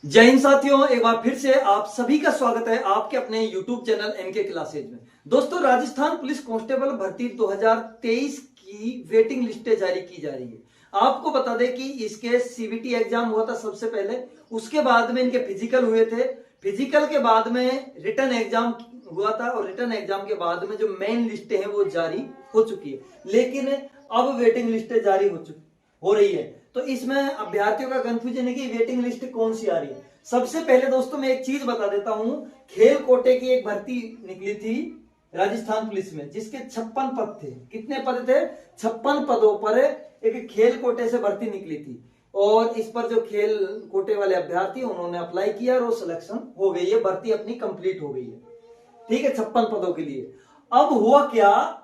जय हिंद साथियों, एक बार फिर से आप सभी का स्वागत है आपके अपने YouTube चैनल एमके क्लासेज में। दोस्तों, राजस्थान पुलिस कांस्टेबल भर्ती 2023 की वेटिंग लिस्टें जारी की जा रही है। आपको बता दें कि इसके सीबीटी एग्जाम हुआ था सबसे पहले, उसके बाद में इनके फिजिकल हुए थे, फिजिकल के बाद में रिटर्न एग्जाम हुआ था और रिटर्न एग्जाम के बाद में जो मेन लिस्टें हैं वो जारी हो चुकी है। लेकिन अब वेटिंग लिस्टें जारी हो रही है, तो इसमें अभ्यर्थियों का कंफ्यूजन है कि वेटिंग लिस्ट कौन सी आ रही है। सबसे पहले दोस्तों मैं एक चीज बता देता हूं, खेल कोटे की एक भर्ती निकली थी राजस्थान पुलिस में, जिसके 56 पद थे। कितने पद थे? 56 पदों पर एक खेल कोटे से भर्ती निकली थी और इस पर जो खेल कोटे वाले अभ्यर्थी उन्होंने अप्लाई किया और वो सिलेक्शन हो गई है, भर्ती अपनी कंप्लीट हो गई है। ठीक है, 56 पदों के लिए। अब हुआ क्या,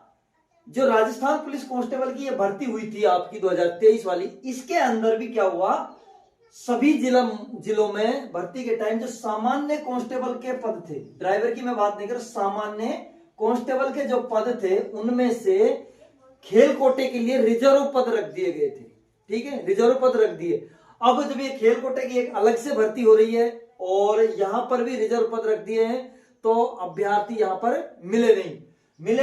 जो राजस्थान पुलिस कांस्टेबल की ये भर्ती हुई थी आपकी 2023 वाली, इसके अंदर भी क्या हुआ, सभी जिलों में भर्ती के टाइम जो सामान्य कांस्टेबल के पद थे, ड्राइवर की मैं बात नहीं कर रहा, सामान्य कांस्टेबल के जो पद थे उनमें से खेल कोटे के लिए रिजर्व पद रख दिए गए थे। ठीक है, रिजर्व पद रख दिए। अब जब ये खेल कोटे की एक अलग से भर्ती हो रही है और यहां पर भी रिजर्व पद रख दिए हैं, तो अभ्यर्थी यहां पर मिले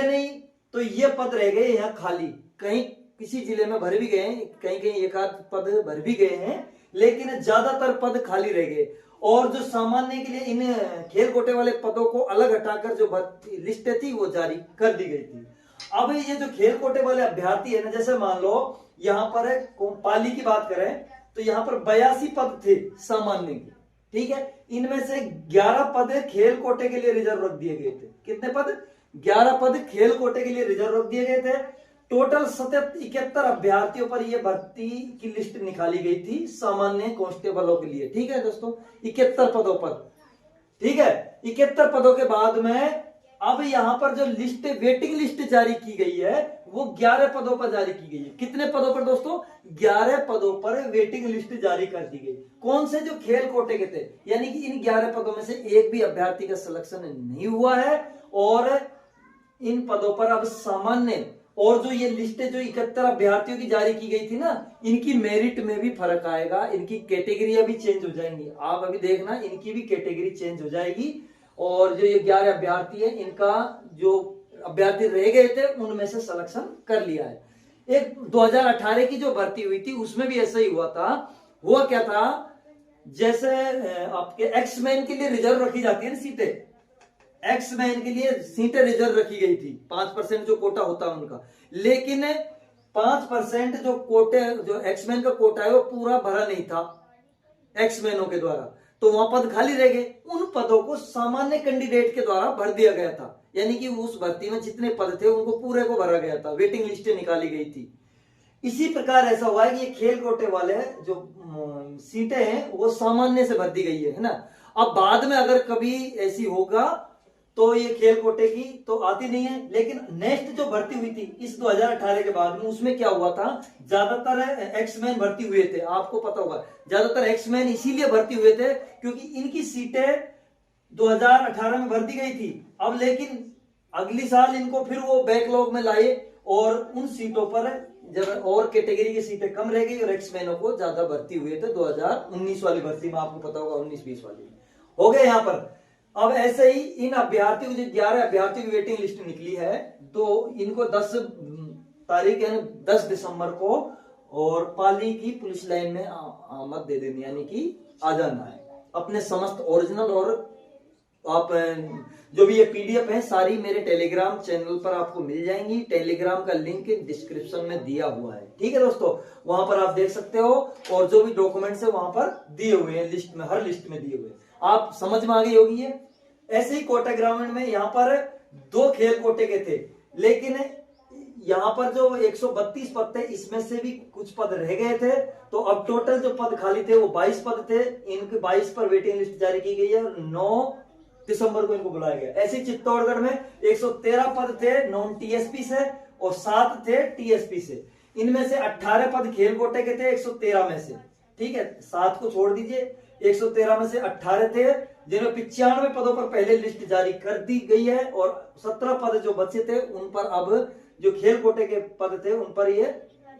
नहीं, तो ये पद रह गए यहाँ खाली। कहीं किसी जिले में भर भी गए, कहीं कहीं एक आध पद भर भी गए हैं, लेकिन ज्यादातर पद खाली रह गए। और जो सामान्य के लिए इन खेल कोटे वाले पदों को अलग हटाकर जो भर्ती लिस्ट थी वो जारी कर दी गई थी। अब ये जो खेल कोटे वाले अभ्यर्थी है ना, जैसे मान लो यहाँ पर पाली की बात करें तो यहाँ पर 82 पद थे सामान्य के। ठीक है, इनमें से 11 पद खेल कोटे के लिए रिजर्व रख दिए गए थे। कितने पद? 11 पद खेल कोटे के लिए रिजर्व रख दिए गए थे। टोटल 71 अभ्यर्थियों पर यह भर्ती की लिस्ट निकाली गई थी सामान्य कांस्टेबलों के लिए। ठीक है दोस्तों, 71 पदों पर। ठीक है, 71 पदों के बाद में अब यहां पर जो लिस्ट वेटिंग लिस्ट जारी की गई है वो 11 पदों पर जारी की गई है। कितने पदों पर दोस्तों? 11 पदों पर वेटिंग लिस्ट जारी कर दी गई। कौन से? जो खेल कोटे के थे, यानी कि इन 11 पदों में से एक भी अभ्यर्थी का सिलेक्शन नहीं हुआ है और इन पदों पर अब सामान्य और जो ये लिस्ट जो 71 अभ्यर्थियों की जारी की गई थी ना, इनकी मेरिट में भी फर्क आएगा, इनकी कैटेगरियां भी चेंज हो जाएंगी। आप अभी देखना, इनकी भी कैटेगरी चेंज हो जाएगी और जो ये 11 अभ्यर्थी है इनका जो अभ्यर्थी रह गए थे उनमें से सिलेक्शन कर लिया है। एक 2018 की जो भर्ती हुई थी उसमें भी ऐसा ही हुआ था। हुआ क्या था, जैसे आपके एक्समैन के लिए रिजर्व रखी जाती है ना सीटें, एक्समैन के लिए सीटें रिजर्व रखी गई थी, 5% जो कोटा होता है उनका। लेकिन 5% जो कोटे जो एक्समैन का कोटा है वो पूरा भरा नहीं था एक्समैनों के द्वारा, तो वहां पद खाली रह गए। उन पदों को सामान्य कैंडिडेट के द्वारा भर दिया गया था, यानी कि उस भर्ती में जितने पद थे उनको पूरे को भरा गया था, वेटिंग लिस्टें निकाली गई थी। इसी प्रकार ऐसा हुआ है कि ये खेल कोटे वाले जो सीटें हैं वो सामान्य से भर दी गई है ना। अब बाद में अगर कभी ऐसी होगा तो ये खेल कोटे की तो आती नहीं है, लेकिन नेक्स्ट जो भर्ती हुई थी इस 2018 के बाद में, उसमें क्या हुआ था, ज्यादातर एक्समैन भर्ती हुए थे। आपको पता होगा ज्यादातर एक्समैन इसीलिए भर्ती हुए थे क्योंकि इनकी सीटें 2018 में भर दी गई थी। अब लेकिन अगली साल इनको फिर वो बैकलॉग में लाए और उन सीटों पर जब और कैटेगरी की सीटें कम रह गई और एक्समैनों को ज्यादा भर्ती हुए थे 2019 वाली भर्ती में। आपको पता होगा 19-20 वाली हो गए यहाँ पर। अब ऐसे ही इन अभ्यर्थियों की 11 अभ्यर्थियों की वेटिंग लिस्ट निकली है, तो इनको 10 तारीख यानी 10 दिसंबर को और पाली की पुलिस लाइन में आमद दे देनी, यानी कि आ जाना है। अपने समस्त ओरिजिनल और आप जो भी ये पीडीएफ है सारी मेरे टेलीग्राम चैनल पर आपको मिल जाएंगी। टेलीग्राम का लिंक डिस्क्रिप्शन में दिया हुआ है। ठीक है दोस्तों, वहां पर आप देख सकते हो और जो भी डॉक्यूमेंट्स है वहां पर दिए हुए हैं, लिस्ट में, हर लिस्ट में दिए हुए। आप समझ में आ गई होगी ये। ऐसे ही कोटा ग्रामीण में यहाँ पर 2 खेल कोटे के थे, लेकिन यहाँ पर जो 132 पद थे इसमें से भी कुछ पद रह गए थे, तो अब टोटल जो पद खाली थे वो 22 पद थे। इनके 22 पर वेटिंग लिस्ट जारी की गई है और 9 दिसंबर को इनको बुलाया गया। ऐसे चित्तौड़गढ़ में 113 पद थे नॉन टीएसपी से और 7 थे टीएसपी से। इनमें से 18 पद खेल कोटे के थे 113 में से। ठीक है, 7 को छोड़ दीजिए, 113 में से 18 थे जिनमें 95 पदों पर पहले लिस्ट जारी कर दी गई है और 17 पद जो बचे थे उन पर अब जो खेल कोटे के पद थे उन पर ये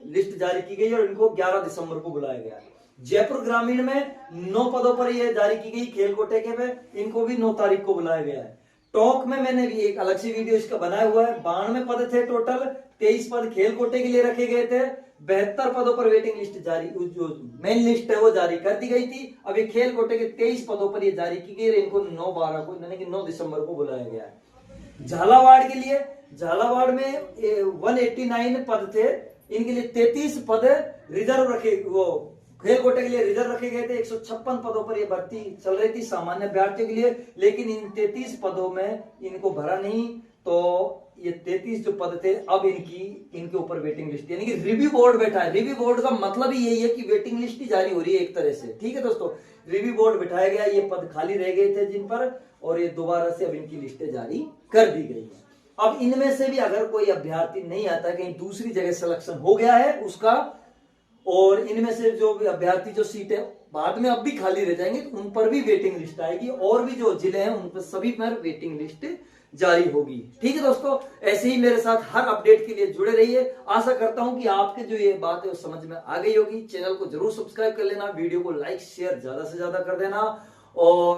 लिस्ट जारी की गई है और इनको 11 दिसंबर को बुलाया गया है। जयपुर ग्रामीण में 9 पदों पर यह जारी की गई खेल कोटे में, इनको भी 9 तारीख को बुलाया गया है। टॉक में मैंने भी एक अलग सी वीडियो इसका बनाया हुआ है। 92 पद थे टोटल, 23 पद खेल कोटे के लिए रखे गए थे, 72 पदों पर वेटिंग लिस्ट जारी, जो मेन लिस्ट है वो जारी कर दी गई थी। अब ये खेल कोटे के 23 पदों पर ये जारी की गई, इनको 9/12 को यानी कि 9 दिसंबर को बुलाया गया है। झालावाड़ के लिए, झालावाड़ में 189 पद थे, इनके लिए 33 पद रिजर्व रखे, वो खेल कोटे के लिए रिजर्व रखे गए थे। 156 पदों पर यह भर्ती चल रही थी सामान्य अभ्यर्थियों के लिए, लेकिन इन 33 पदों में इनको भरा नहीं, तो ये 33 जो पद थे अब इनके ऊपर वेटिंग लिस्ट, यानी कि रिव्यू बोर्ड बैठा है। रिव्यू बोर्ड का मतलब ही यही है कि वेटिंग लिस्ट ही जारी हो रही है एक तरह से, ठीक है दोस्तों। रिव्यू बोर्ड बैठाया गया, ये पद खाली रह गए थे जिन पर, और ये दोबारा से अब इनकी लिस्टें जारी कर दी गई है। अब इनमें से भी अगर कोई अभ्यर्थी नहीं आता, कहीं दूसरी जगह सिलेक्शन हो गया है उसका, और इनमें से जो भी अभ्यर्थी जो सीटें बाद में अब भी खाली रह जाएंगे, उन पर भी वेटिंग लिस्ट आएगी, और भी जो जिले हैं उन पर सभी पर वेटिंग लिस्ट जारी होगी। ठीक है दोस्तों, ऐसे ही मेरे साथ हर अपडेट के लिए जुड़े रहिए। आशा करता हूं कि आपके जो ये बात है वो समझ में आ गई होगी। चैनल को जरूर सब्सक्राइब कर लेना, वीडियो को लाइक शेयर ज्यादा से ज्यादा कर देना, और